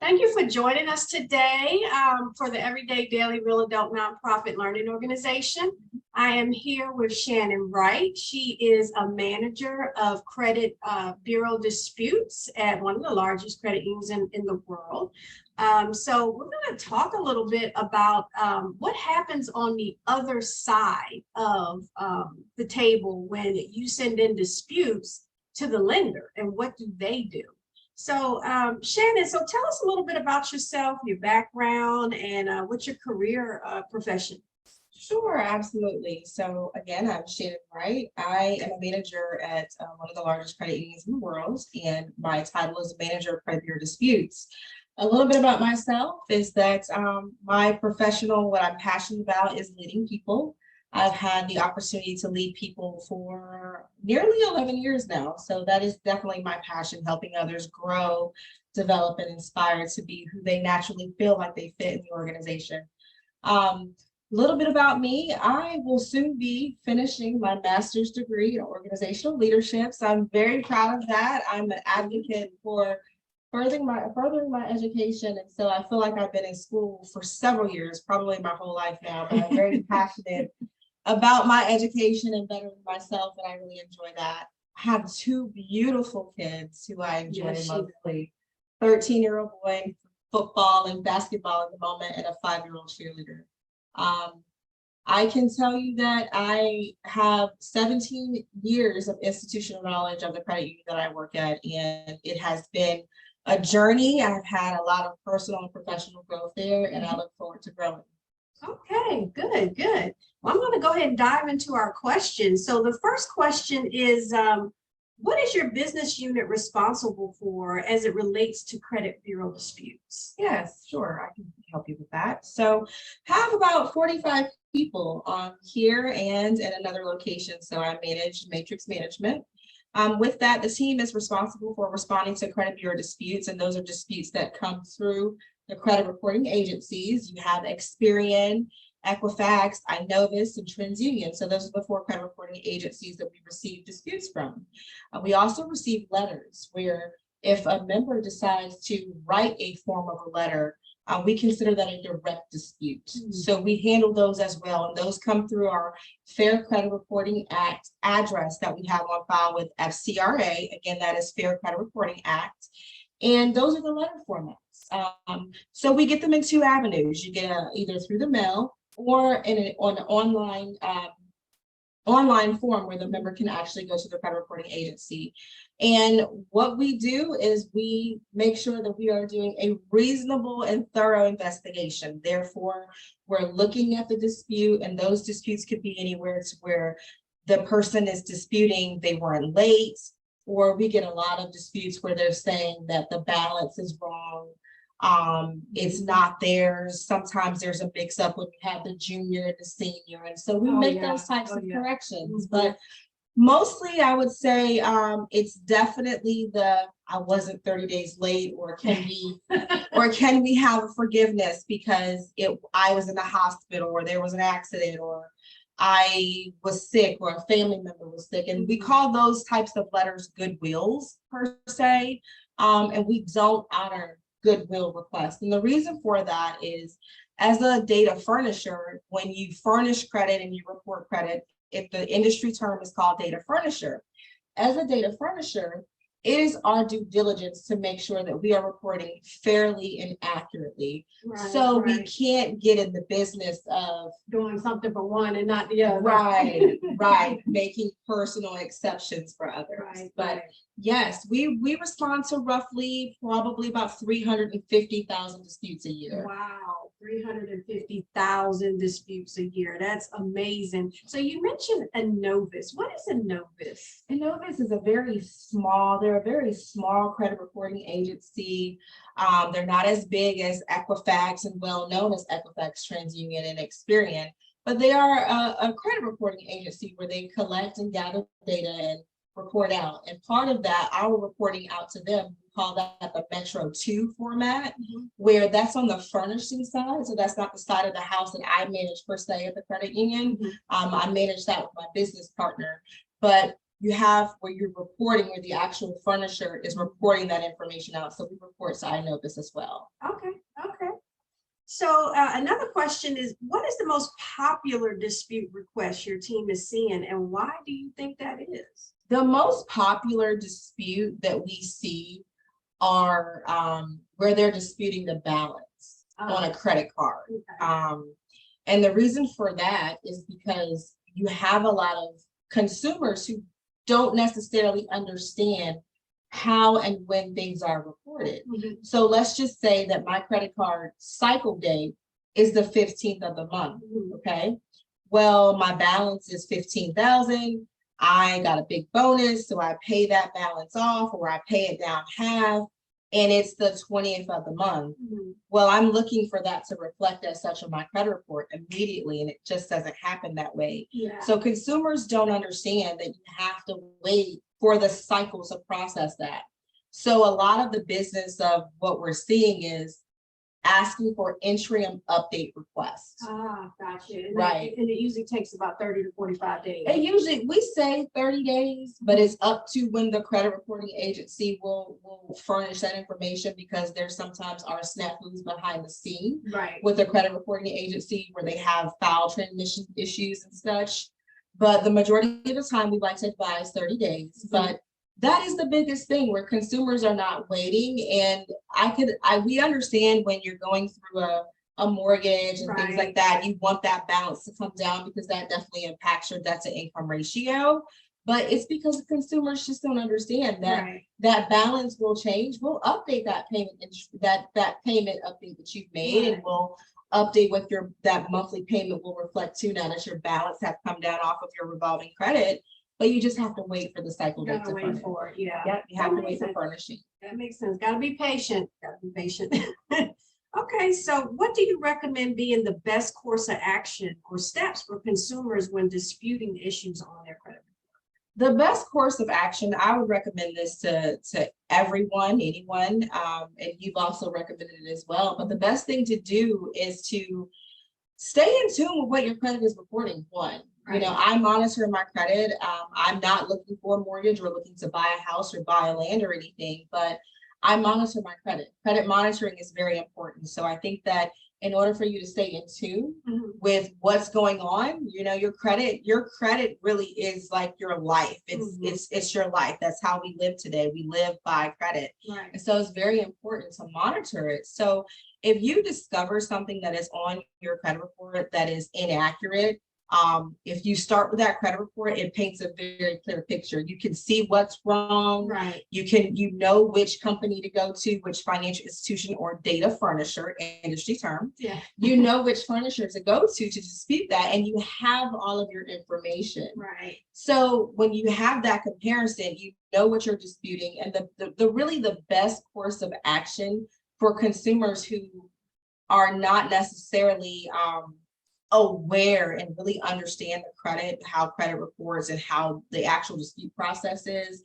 Thank you for joining us today for the Everyday Daily Real Adult Nonprofit Learning Organization. I am here with Shannon Wright. She is a manager of credit bureau disputes at one of the largest credit unions in the world. So we're going to talk a little bit about what happens on the other side of the table when you send in disputes to the lender, and what do they do? So Shannon, so tell us a little bit about yourself, your background, and what's your career profession? Sure, absolutely. So again, I'm Shannon Wright. I am a manager at one of the largest credit unions in the world, and my title is manager of credit bureau disputes. A little bit about myself is that my professional, what I'm passionate about is leading people. I've had the opportunity to lead people for nearly 11 years now. So that is definitely my passion, helping others grow, develop, and inspire to be who they naturally feel like they fit in the organization. Little bit about me, I will soon be finishing my master's degree in organizational leadership. So I'm very proud of that. I'm an advocate for furthering my education. And so I feel like I've been in school for several years, probably my whole life now, but I'm very passionate about my education and bettering myself, and I really enjoy that. I have two beautiful kids who I enjoy immensely. 13-year-old boy in football and basketball at the moment, and a 5-year-old cheerleader. I can tell you that I have 17 years of institutional knowledge of the credit union that I work at, and it has been a journey. I've had a lot of personal and professional growth there, and I look forward to growing. Okay, good, good. Well, I'm going to go ahead and dive into our questions. So the first question is, what is your business unit responsible for as it relates to credit bureau disputes? Yes, sure, I can help you with that. So have about 45 people here and at another location. So I manage matrix management. With that, the team is responsible for responding to credit bureau disputes, and those are disputes that come through the credit reporting agencies. You have Experian, Equifax, iNovis, and TransUnion. So those are the 4 credit reporting agencies that we receive disputes from. We also receive letters where if a member decides to write a form of a letter, we consider that a direct dispute. So we handle those as well. And those come through our Fair Credit Reporting Act address that we have on file with T.E.D.R.A. Again, that is Fair Credit Reporting Act. And those are the letter formats. So we get them in 2 avenues. You get either through the mail or on an online form where the member can actually go to the credit reporting agency. And what we do is we make sure that we are doing a reasonable and thorough investigation. Therefore, we're looking at the dispute, and those disputes could be anywhere to where the person is disputing they weren't late, or we get a lot of disputes where they're saying that the balance is wrong. It's not theirs. Sometimes there's a mix up when you have the junior and the senior. And so we make those types of corrections. But mostly I would say it's definitely I wasn't 30 days late, or can we have a forgiveness because I was in the hospital, or there was an accident, or I was sick, or a family member was sick. And we call those types of letters goodwills per se. And we don't honor goodwill requests. And the reason for that is, as a data furnisher, when you furnish credit and you report credit, if the industry term is called data furnisher, as a data furnisher, it is our due diligence to make sure that we are reporting fairly and accurately. So we can't get in the business of doing something for one and not the other. Right. Making personal exceptions for others. But yes, we respond to probably about 350,000 disputes a year. Wow, 350,000 disputes a year. That's amazing. So you mentioned iNovis. What is iNovis? iNovis is a very small credit reporting agency. They're not as big as Equifax and well known as Equifax, TransUnion, and Experian, but they are a credit reporting agency where they collect and gather data and report out. And part of that, our reporting out to them, we call that the Metro 2 format, where that's on the furnishing side. So that's not the side of the house that I manage per se at the credit union. I manage that with my business partner. But you have where you're reporting where the actual furnisher is reporting that information out. So we report side notice as well. Okay, okay. So another question is, what is the most popular dispute request your team is seeing, and why do you think that is? The most popular dispute that we see are where they're disputing the balance on a credit card. Okay. And the reason for that is because you have a lot of consumers who don't necessarily understand how and when things are reported. Mhm. So let's just say that my credit card cycle date is the 15th of the month. Mhm. Okay. Well, my balance is 15,000. I got a big bonus, so I pay that balance off or I pay it down half, and it's the 20th of the month. Mhm. Well, I'm looking for that to reflect as such on my credit report immediately, and it just doesn't happen that way. Yeah. So consumers don't understand that you have to wait for the cycle to process that. So a lot of the business of what we're seeing is asking for interim update requests. Gotcha. And Right. and it usually takes about 30 to 45 days. And usually we say 30 days, but it's up to when the credit reporting agency will furnish that information, because there's sometimes are snafus behind the scene Right. with the credit reporting agency where they have file transmission issues and such. But the majority of the time we like to advise 30 days. Mhm. But that is the biggest thing where consumers are not waiting. And we understand when you're going through a mortgage and things Right. like that, you want that balance to come down because that definitely impacts your debt to income ratio. But it's because consumers just don't understand that Right. that balance will change. We'll update that payment, that payment update that you've made, Right. and we'll update with that monthly payment will reflect too now that your balance has come down off of your revolving credit. But you just have to wait for the cycle You date gotta to wait furnish. for it. Yeah. Yep, you have That to wait makes for sense. furnishing. That makes sense. Gotta be patient. Gotta be patient. Okay, so what do you recommend being the best course of action or steps for consumers when disputing issues on their credit? The best course of action, I would recommend this to everyone, anyone, and you've also recommended it as well. But the best thing to do is to stay in tune with what your credit is reporting. One, you know, Right. I monitor my credit. I'm not looking for a mortgage or looking to buy a house or buy a land or anything, but I monitor my credit. Credit monitoring is very important. So I think that in order for you to stay in tune Mhm. with what's going on, you know, your credit really is like your life. Mhm. It's your life. That's how we live today. We live by credit. Right. And so it's very important to monitor it. So if you discover something that is on your credit report that is inaccurate, if you start with that credit report, it paints a very clear picture. You can see what's wrong. Right. You know which company to go to, which financial institution or data furnisher, industry term. Yeah. You know which furnisher to go to dispute that, and you have all of your information. Right. So when you have that comparison, you know what you're disputing, and the really the best course of action for consumers who are not necessarily aware and really understand the credit, how credit reports and how the actual dispute process is.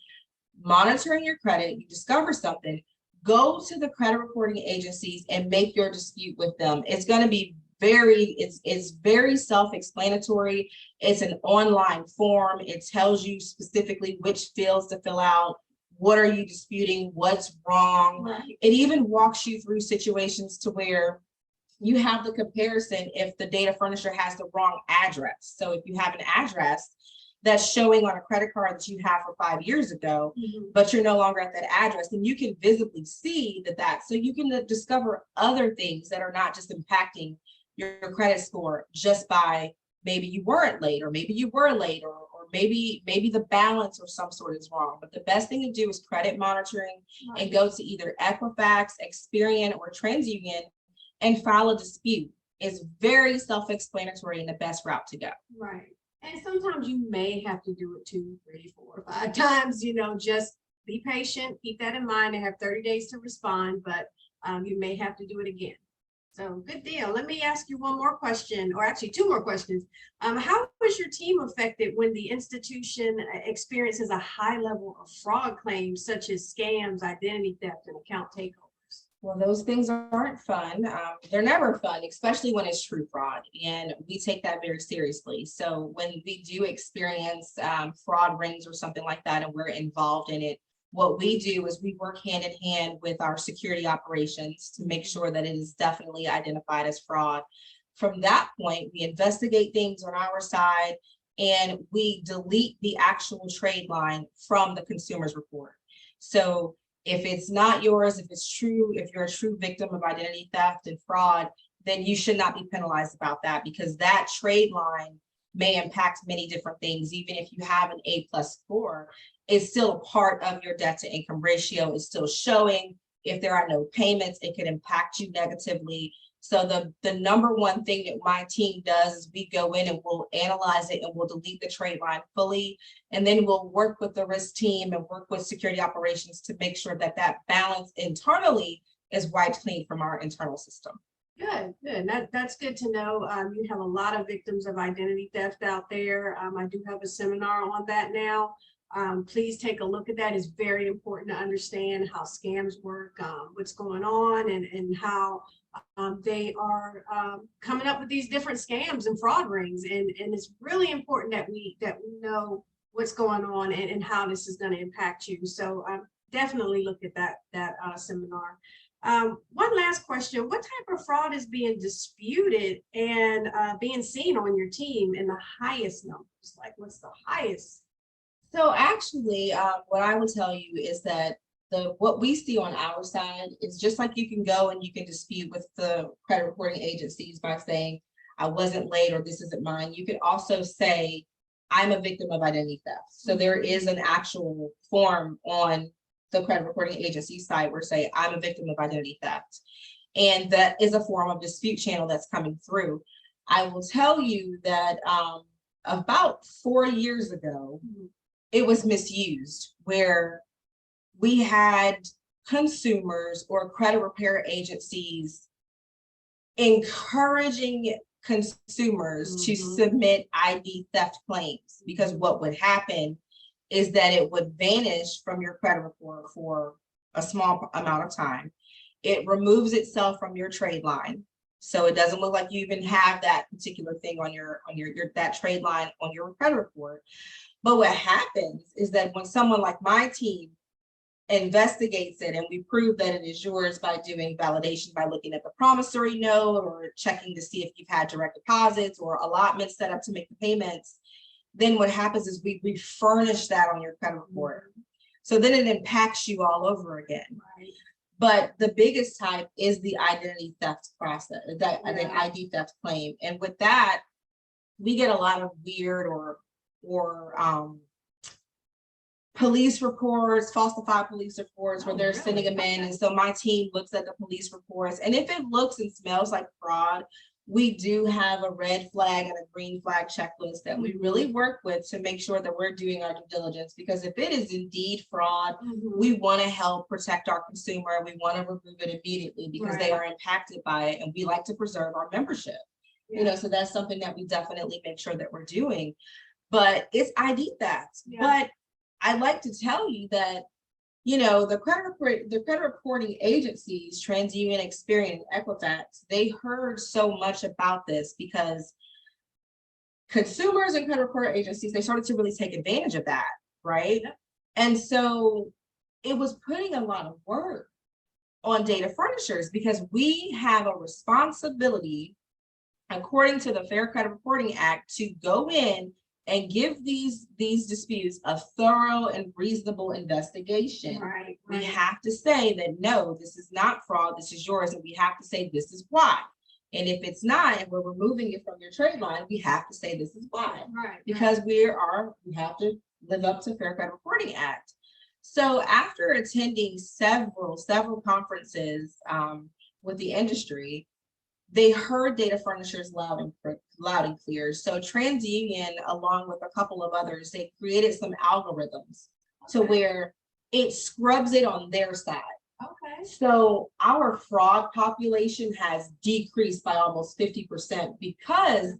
Monitoring your credit, you discover something, go to the credit reporting agencies and make your dispute with them. It's going to be it's very self-explanatory. It's an online form. It tells you specifically which fields to fill out. What are you disputing? What's wrong? Right. It even walks you through situations to where you have the comparison if the data furnisher has the wrong address. So if you have an address that's showing on a credit card that you have for 5 years ago, Mhm. but you're no longer at that address, then you can visibly see that. So you can discover other things that are not just impacting your credit score just by maybe you weren't late, or maybe you were late, or maybe the balance or some sort is wrong. But the best thing to do is credit monitoring and go to either Equifax, Experian, or TransUnion and file a dispute. Is very self-explanatory and the best route to go. Right. And sometimes you may have to do it 2, 3, 4, 5 times, just be patient, keep that in mind, and have 30 days to respond, but you may have to do it again. So good deal. Let me ask you one more question, or actually 2 more questions. How was your team affected when the institution experiences a high level of fraud claims such as scams, identity theft, and account takeovers? Well, those things aren't fun. They're never fun, especially when it's true fraud. And we take that very seriously. So when we do experience fraud rings or something like that, and we're involved in it, what we do is we work hand in hand with our security operations to make sure that it is definitely identified as fraud. From that point, we investigate things on our side and we delete the actual trade line from the consumer's report. So if it's not yours, if it's true, if you're a true victim of identity theft and fraud, then you should not be penalized about that, because that trade line may impact many different things. Even if you have an A+ score, it's still a part of your debt to income ratio. It's still showing. If there are no payments, it could impact you negatively. So the number one thing that my team does is we go in and we'll analyze it and we'll delete the trade line fully. And then we'll work with the risk team and work with security operations to make sure that that balance internally is wiped clean from our internal system. Good, good. That's good to know. You have a lot of victims of identity theft out there. I do have a seminar on that now. Please take a look at that. It's very important to understand how scams work, what's going on, and how they are coming up with these different scams and fraud rings. And it's really important that we know what's going on and how this is going to impact you. So definitely look at that seminar. One last question: what type of fraud is being disputed and being seen on your team in the highest numbers? Like, what's the highest? So actually, what I will tell you is that what we see on our side is just like you can go and you can dispute with the credit reporting agencies by saying, I wasn't late or this isn't mine. You can also say, I'm a victim of identity theft. So there is an actual form on the credit reporting agency site where say, I'm a victim of identity theft. And that is a form of dispute channel that's coming through. I will tell you that about 4 years ago, it was misused, where we had consumers or credit repair agencies encouraging consumers to submit ID theft claims, because what would happen is that it would vanish from your credit report for a small amount of time. It removes itself from your trade line. So it doesn't look like you even have that particular thing on your that trade line on your credit report. But what happens is that when someone like my team investigates it and we prove that it is yours by doing validation, by looking at the promissory note or checking to see if you've had direct deposits or allotments set up to make the payments, then what happens is we refurnish that on your credit report. So then it impacts you all over again. Right. But the biggest type is the identity theft process, the ID theft claim. And with that, we get a lot of weird or police reports, falsified police reports, where they're sending them in. And so my team looks at the police reports, and if it looks and smells like fraud, we do have a red flag and a green flag checklist that we really work with to make sure that we're doing our due diligence. Because if it is indeed fraud, we want to help protect our consumer. We want to remove it immediately because they are impacted by it, and we like to preserve our membership. You know, so that's something that we definitely make sure that we're doing. But it's ID theft. But I'd like to tell you that, you know, the credit reporting agencies, TransUnion, Experian, Equifax, they heard so much about this because consumers and credit reporting agencies, they started to really take advantage of that, right? And so it was putting a lot of work on data furnishers, because we have a responsibility, according to the Fair Credit Reporting Act, to go in and give these disputes a thorough and reasonable investigation. Right. We have to say that, no, this is not fraud, this is yours, and we have to say this is why. And if it's not, and we're removing it from your trade line, we have to say this is why. Because we have to live up to Fair Credit Reporting Act. So after attending several conferences with the industry, they heard data furnishers loud and clear. So TransUnion, along with a couple of others, they created some algorithms to where it scrubs it on their side. Okay. So our fraud population has decreased by almost 50% because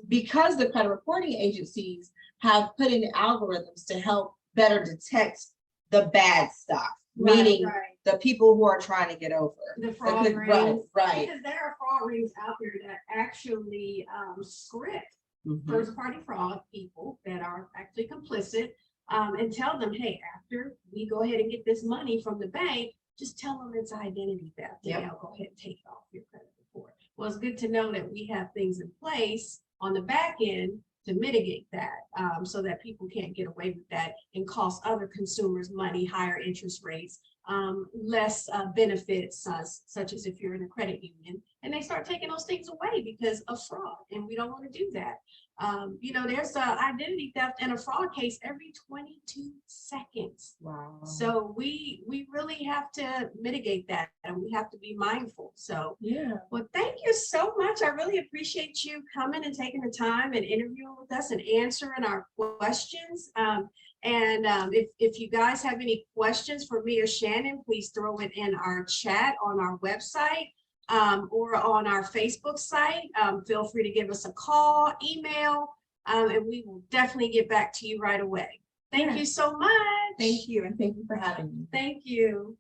the credit reporting agencies have put in algorithms to help better detect the bad stuff, meaning right. the people who are trying to get over. The fraud Right, rings. right. Because there are fraud rings out there that actually script Mhm. first party fraud people that are actually complicit and tell them, hey, after we go ahead and get this money from the bank, just tell them it's identity theft. And they'll go ahead and take it off your credit report. Well, it's good to know that we have things in place on the back end to mitigate that so that people can't get away with that and cost other consumers money, higher interest rates, less benefits, such as if you're in a credit union, and they start taking those things away because of fraud, and we don't want to do that. You know, there's identity theft and a fraud case every 22 seconds. Wow. So we really have to mitigate that, and we have to be mindful. So yeah. well, thank you so much. I really appreciate you coming and taking the time and interviewing with us and answering our questions. If you guys have any questions for me or Shannon, please throw it in our chat on our website or on our Facebook site. Feel free to give us a call, email, and we will definitely get back to you right away. Thank you so much. Thank you, and thank you for having me. Thank you.